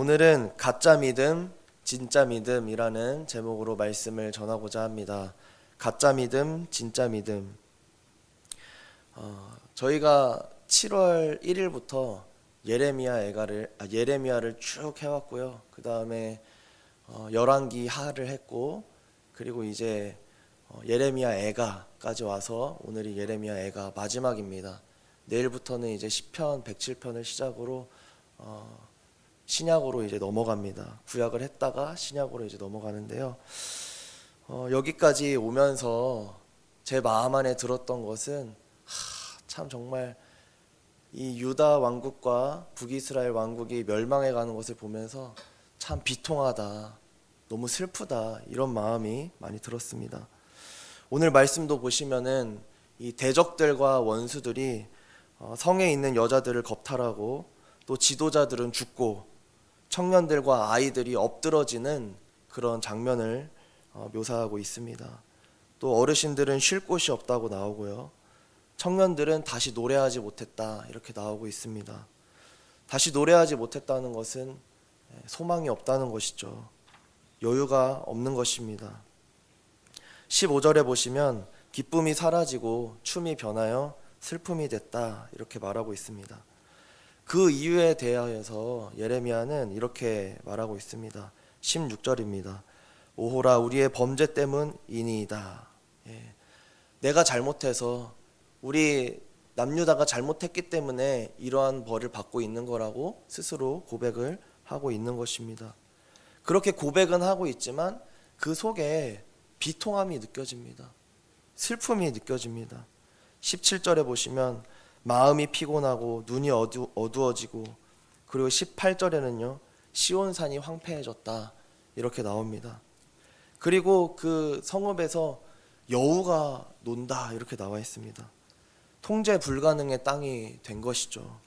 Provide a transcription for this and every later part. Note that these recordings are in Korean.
오늘은 가짜 믿음, 진짜 믿음이라는 제목으로 말씀을 전하고자 합니다. 가짜 믿음, 진짜 믿음. 저희가 7월 1일부터 예레미야를 쭉 해왔고요. 그 다음에 열왕기 하를 했고, 그리고 이제 예레미야 애가까지 와서 오늘이 예레미야 애가 마지막입니다. 내일부터는 이제 시편 107편을 시작으로 신약으로 이제 넘어갑니다. 구약을 했다가 신약으로 이제 넘어가는데요. 여기까지 오면서 제 마음 안에 들었던 것은 참 정말 이 유다 왕국과 북이스라엘 왕국이 멸망해 가는 것을 보면서 참 비통하다, 너무 슬프다, 이런 마음이 많이 들었습니다. 오늘 말씀도 보시면은 이 대적들과 원수들이 성에 있는 여자들을 겁탈하고, 또 지도자들은 죽고 청년들과 아이들이 엎드러지는 그런 장면을 묘사하고 있습니다. 또 어르신들은 쉴 곳이 없다고 나오고요. 청년들은 다시 노래하지 못했다, 이렇게 나오고 있습니다. 다시 노래하지 못했다는 것은 소망이 없다는 것이죠. 여유가 없는 것입니다. 15절에 보시면 기쁨이 사라지고 춤이 변하여 슬픔이 됐다, 이렇게 말하고 있습니다. 그 이유에 대하여서 예레미야는 이렇게 말하고 있습니다. 16절입니다. 오호라, 우리의 범죄 때문이니이다. 내가 잘못해서, 우리 남유다가 잘못했기 때문에 이러한 벌을 받고 있는 거라고 스스로 고백을 하고 있는 것입니다. 그렇게 고백은 하고 있지만 그 속에 비통함이 느껴집니다. 슬픔이 느껴집니다. 17절에 보시면 마음이 피곤하고 눈이 어두워지고, 그리고 18절에는요 시온산이 황폐해졌다, 이렇게 나옵니다. 그리고 그 성읍에서 여우가 논다, 이렇게 나와 있습니다. 통제 불가능의 땅이 된 것이죠.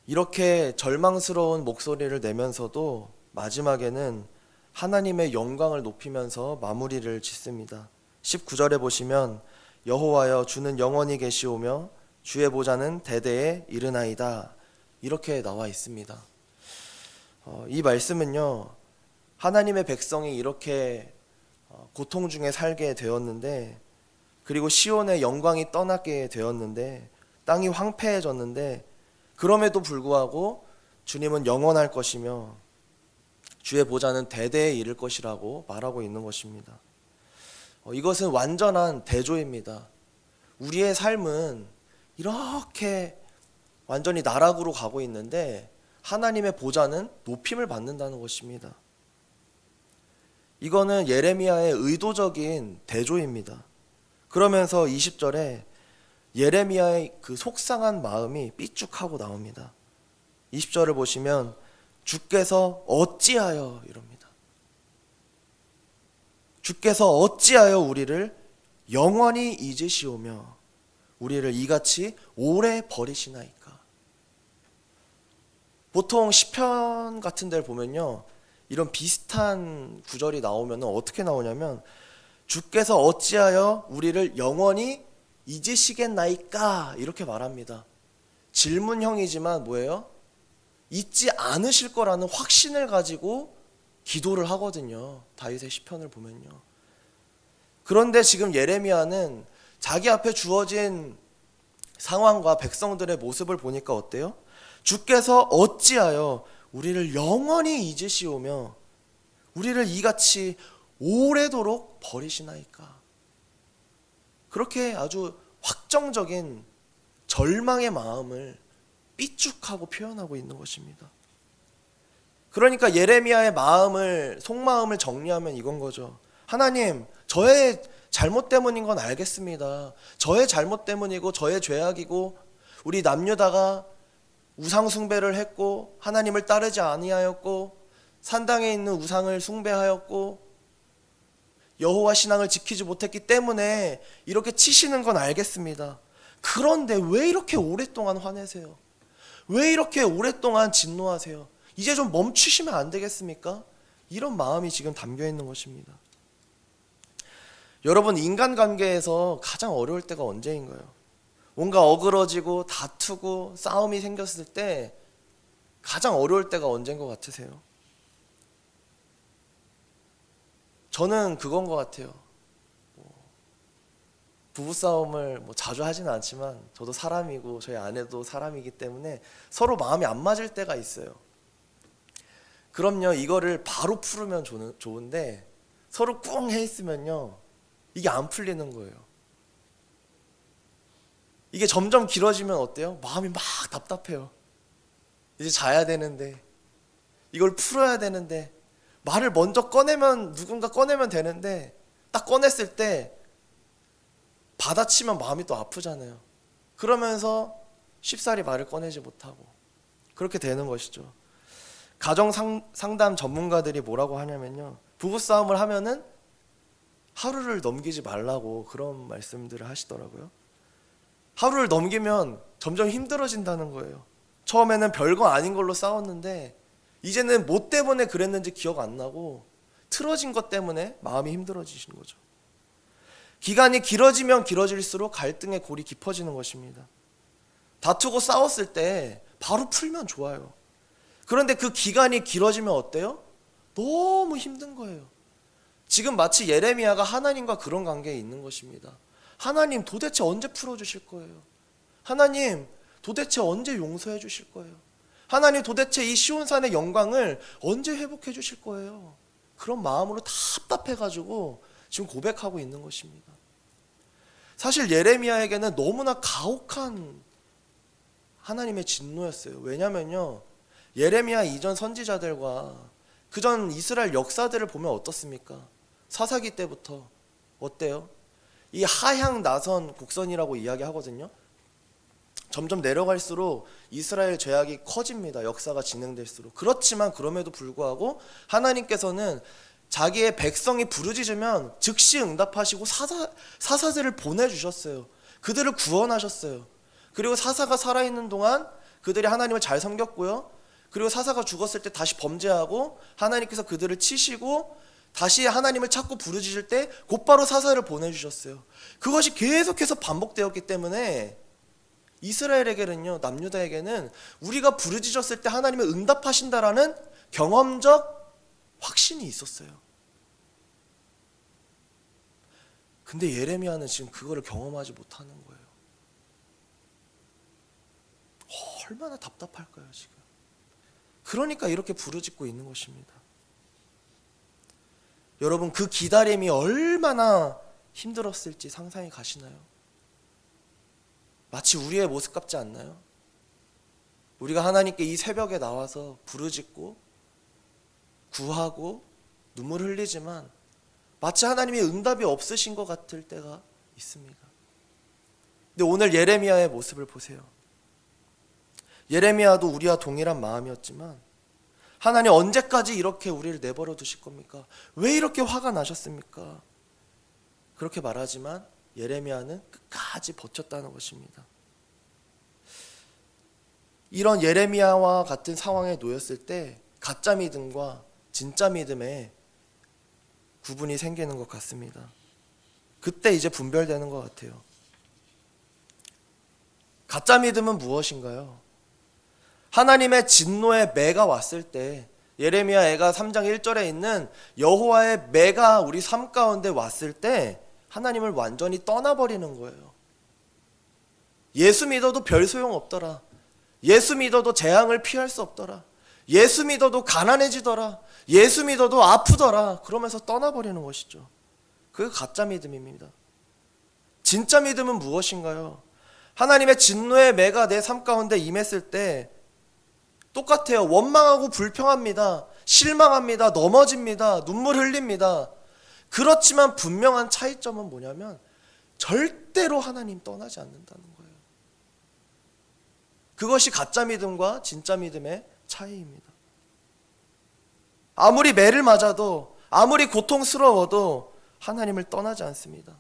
이렇게 절망스러운 목소리를 내면서도 마지막에는 하나님의 영광을 높이면서 마무리를 짓습니다. 19절에 보시면 여호와여, 주는 영원히 계시오며 주의 보좌는 대대에 이르나이다, 이렇게 나와 있습니다. 이 말씀은요, 하나님의 백성이 이렇게 고통 중에 살게 되었는데, 그리고 시온의 영광이 떠나게 되었는데, 땅이 황폐해졌는데, 그럼에도 불구하고 주님은 영원할 것이며 주의 보좌는 대대에 이를 것이라고 말하고 있는 것입니다. 이것은 완전한 대조입니다. 우리의 삶은 이렇게 완전히 나락으로 가고 있는데 하나님의 보좌는 높임을 받는다는 것입니다. 이거는 예레미야의 의도적인 대조입니다. 그러면서 20절에 예레미야의 그 속상한 마음이 삐죽하고 나옵니다. 20절을 보시면 주께서 어찌하여, 이럽니다. 주께서 어찌하여 우리를 영원히 잊으시오며 우리를 이같이 오래 버리시나이까. 보통 시편 같은 데를 보면요, 이런 비슷한 구절이 나오면 어떻게 나오냐면 주께서 어찌하여 우리를 영원히 잊으시겠나이까, 이렇게 말합니다. 질문형이지만 뭐예요? 잊지 않으실 거라는 확신을 가지고 기도를 하거든요. 다윗의 시편을 보면요. 그런데 지금 예레미야는 자기 앞에 주어진 상황과 백성들의 모습을 보니까 어때요? 주께서 어찌하여 우리를 영원히 잊으시오며 우리를 이같이 오래도록 버리시나이까. 그렇게 아주 확정적인 절망의 마음을 삐죽하고 표현하고 있는 것입니다. 그러니까 예레미야의 속마음을 정리하면 이건 거죠. 하나님, 저의 잘못 때문인 건 알겠습니다. 저의 잘못 때문이고 저의 죄악이고, 우리 남유다가 우상 숭배를 했고 하나님을 따르지 아니하였고 산당에 있는 우상을 숭배하였고 여호와 신앙을 지키지 못했기 때문에 이렇게 치시는 건 알겠습니다. 그런데 왜 이렇게 오랫동안 화내세요? 왜 이렇게 오랫동안 진노하세요? 이제 좀 멈추시면 안 되겠습니까? 이런 마음이 지금 담겨 있는 것입니다. 여러분, 인간관계에서 가장 어려울 때가 언제인가요? 뭔가 어그러지고 다투고 싸움이 생겼을 때 가장 어려울 때가 언제인 것 같으세요? 저는 그건 것 같아요. 부부싸움을 자주 하지는 않지만 저도 사람이고 저희 아내도 사람이기 때문에 서로 마음이 안 맞을 때가 있어요. 그럼요, 이거를 바로 풀으면 좋은데 서로 꿍 해 있으면요, 이게 안 풀리는 거예요. 이게 점점 길어지면 어때요? 마음이 막 답답해요. 이제 자야 되는데, 이걸 풀어야 되는데, 말을 먼저 누군가 꺼내면 되는데, 딱 꺼냈을 때 받아치면 마음이 또 아프잖아요. 그러면서 쉽사리 말을 꺼내지 못하고 그렇게 되는 것이죠. 가정 상담 전문가들이 뭐라고 하냐면요, 부부싸움을 하면은 하루를 넘기지 말라고 그런 말씀들을 하시더라고요. 하루를 넘기면 점점 힘들어진다는 거예요. 처음에는 별거 아닌 걸로 싸웠는데 이제는 뭐 때문에 그랬는지 기억 안 나고 틀어진 것 때문에 마음이 힘들어지시는 거죠. 기간이 길어지면 길어질수록 갈등의 골이 깊어지는 것입니다. 다투고 싸웠을 때 바로 풀면 좋아요. 그런데 그 기간이 길어지면 어때요? 너무 힘든 거예요. 지금 마치 예레미야가 하나님과 그런 관계에 있는 것입니다. 하나님 도대체 언제 풀어주실 거예요? 하나님 도대체 언제 용서해 주실 거예요? 하나님 도대체 이 시온산의 영광을 언제 회복해 주실 거예요? 그런 마음으로 답답해가지고 지금 고백하고 있는 것입니다. 사실 예레미야에게는 너무나 가혹한 하나님의 진노였어요. 왜냐면요, 예레미야 이전 선지자들과 그전 이스라엘 역사들을 보면 어떻습니까? 사사기 때부터 어때요? 이 하향 나선 곡선이라고 이야기하거든요. 점점 내려갈수록 이스라엘 죄악이 커집니다. 역사가 진행될수록. 그렇지만 그럼에도 불구하고 하나님께서는 자기의 백성이 부르짖으면 즉시 응답하시고 사사들을 보내주셨어요. 그들을 구원하셨어요. 그리고 사사가 살아있는 동안 그들이 하나님을 잘 섬겼고요. 그리고 사사가 죽었을 때 다시 범죄하고 하나님께서 그들을 치시고 다시 하나님을 찾고 부르짖을 때 곧바로 사사를 보내주셨어요. 그것이 계속해서 반복되었기 때문에 이스라엘에게는요, 남유다에게는 우리가 부르짖었을 때 하나님을 응답하신다라는 경험적 확신이 있었어요. 근데 예레미야는 지금 그거를 경험하지 못하는 거예요. 얼마나 답답할까요, 지금. 그러니까 이렇게 부르짖고 있는 것입니다. 여러분, 그 기다림이 얼마나 힘들었을지 상상이 가시나요? 마치 우리의 모습 같지 않나요? 우리가 하나님께 이 새벽에 나와서 부르짖고 구하고 눈물 흘리지만 마치 하나님의 응답이 없으신 것 같을 때가 있습니다. 근데 오늘 예레미야의 모습을 보세요. 예레미야도 우리와 동일한 마음이었지만 하나님 언제까지 이렇게 우리를 내버려 두실 겁니까? 왜 이렇게 화가 나셨습니까? 그렇게 말하지만 예레미야는 끝까지 버텼다는 것입니다. 이런 예레미야와 같은 상황에 놓였을 때 가짜 믿음과 진짜 믿음의 구분이 생기는 것 같습니다. 그때 이제 분별되는 것 같아요. 가짜 믿음은 무엇인가요? 하나님의 진노의 매가 왔을 때, 예레미야 애가 3장 1절에 있는 여호와의 매가 우리 삶 가운데 왔을 때 하나님을 완전히 떠나버리는 거예요. 예수 믿어도 별 소용 없더라. 예수 믿어도 재앙을 피할 수 없더라. 예수 믿어도 가난해지더라. 예수 믿어도 아프더라. 그러면서 떠나버리는 것이죠. 그게 가짜 믿음입니다. 진짜 믿음은 무엇인가요? 하나님의 진노의 매가 내 삶 가운데 임했을 때 똑같아요. 원망하고 불평합니다. 실망합니다. 넘어집니다. 눈물 흘립니다. 그렇지만 분명한 차이점은 뭐냐면 절대로 하나님 떠나지 않는다는 거예요. 그것이 가짜 믿음과 진짜 믿음의 차이입니다. 아무리 매를 맞아도, 아무리 고통스러워도 하나님을 떠나지 않습니다.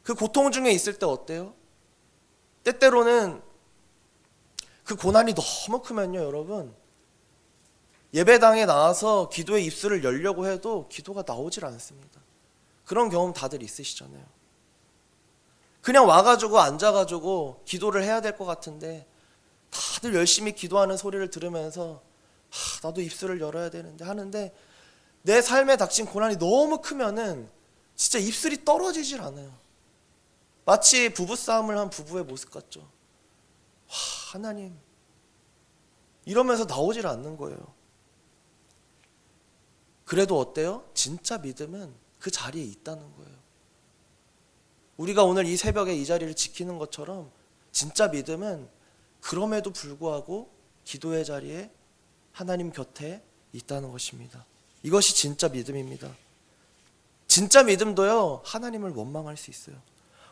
그 고통 중에 있을 때 어때요? 때때로는 그 고난이 너무 크면요, 여러분, 예배당에 나와서 기도의 입술을 열려고 해도 기도가 나오질 않습니다. 그런 경험 다들 있으시잖아요. 그냥 와가지고 앉아가지고 기도를 해야 될 것 같은데 다들 열심히 기도하는 소리를 들으면서 나도 입술을 열어야 되는데 하는데 내 삶에 닥친 고난이 너무 크면은 진짜 입술이 떨어지질 않아요. 마치 부부싸움을 한 부부의 모습 같죠. 하나님, 이러면서 나오질 않는 거예요. 그래도 어때요? 진짜 믿음은 그 자리에 있다는 거예요. 우리가 오늘 이 새벽에 이 자리를 지키는 것처럼 진짜 믿음은 그럼에도 불구하고 기도의 자리에 하나님 곁에 있다는 것입니다. 이것이 진짜 믿음입니다. 진짜 믿음도요, 하나님을 원망할 수 있어요.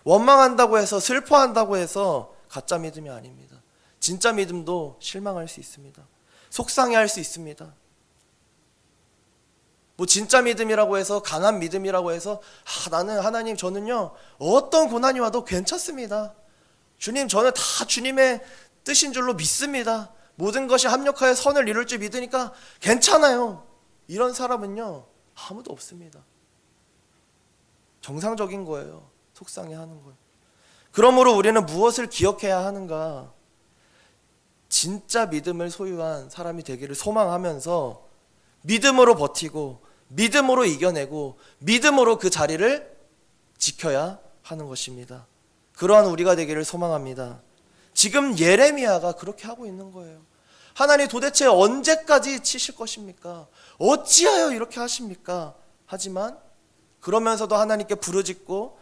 원망한다고 해서, 슬퍼한다고 해서 가짜 믿음이 아닙니다. 진짜 믿음도 실망할 수 있습니다. 속상해할 수 있습니다. 뭐 진짜 믿음이라고 해서, 강한 믿음이라고 해서 나는 하나님, 저는요 어떤 고난이 와도 괜찮습니다. 주님, 저는 다 주님의 뜻인 줄로 믿습니다. 모든 것이 합력하여 선을 이룰 줄 믿으니까 괜찮아요. 이런 사람은요 아무도 없습니다. 정상적인 거예요. 속상해하는 거예요. 그러므로 우리는 무엇을 기억해야 하는가? 진짜 믿음을 소유한 사람이 되기를 소망하면서 믿음으로 버티고 믿음으로 이겨내고 믿음으로 그 자리를 지켜야 하는 것입니다. 그러한 우리가 되기를 소망합니다. 지금 예레미야가 그렇게 하고 있는 거예요. 하나님, 도대체 언제까지 치실 것입니까? 어찌하여 이렇게 하십니까? 하지만 그러면서도 하나님께 부르짖고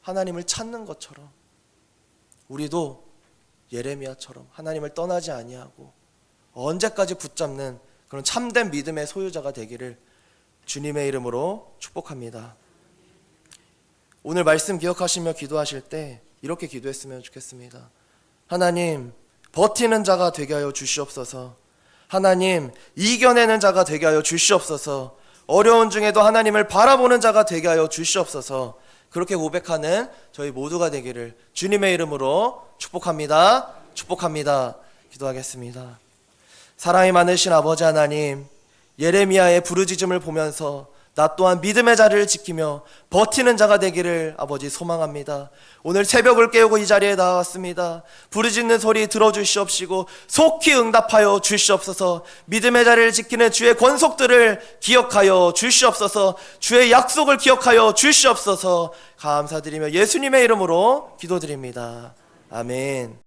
하나님을 찾는 것처럼 우리도 예레미야처럼 하나님을 떠나지 아니하고 언제까지 붙잡는 그런 참된 믿음의 소유자가 되기를 주님의 이름으로 축복합니다. 오늘 말씀 기억하시며 기도하실 때 이렇게 기도했으면 좋겠습니다. 하나님, 버티는 자가 되게 하여 주시옵소서. 하나님, 이겨내는 자가 되게 하여 주시옵소서. 어려운 중에도 하나님을 바라보는 자가 되게 하여 주시옵소서. 그렇게 고백하는 저희 모두가 되기를 주님의 이름으로 축복합니다. 축복합니다. 기도하겠습니다. 사랑이 많으신 아버지 하나님, 예레미야의 부르짖음을 보면서 나 또한 믿음의 자리를 지키며 버티는 자가 되기를 아버지 소망합니다. 오늘 새벽을 깨우고 이 자리에 나왔습니다. 부르짖는 소리 들어주시옵시고 속히 응답하여 주시옵소서. 믿음의 자리를 지키는 주의 권속들을 기억하여 주시옵소서. 주의 약속을 기억하여 주시옵소서. 감사드리며 예수님의 이름으로 기도드립니다. 아멘.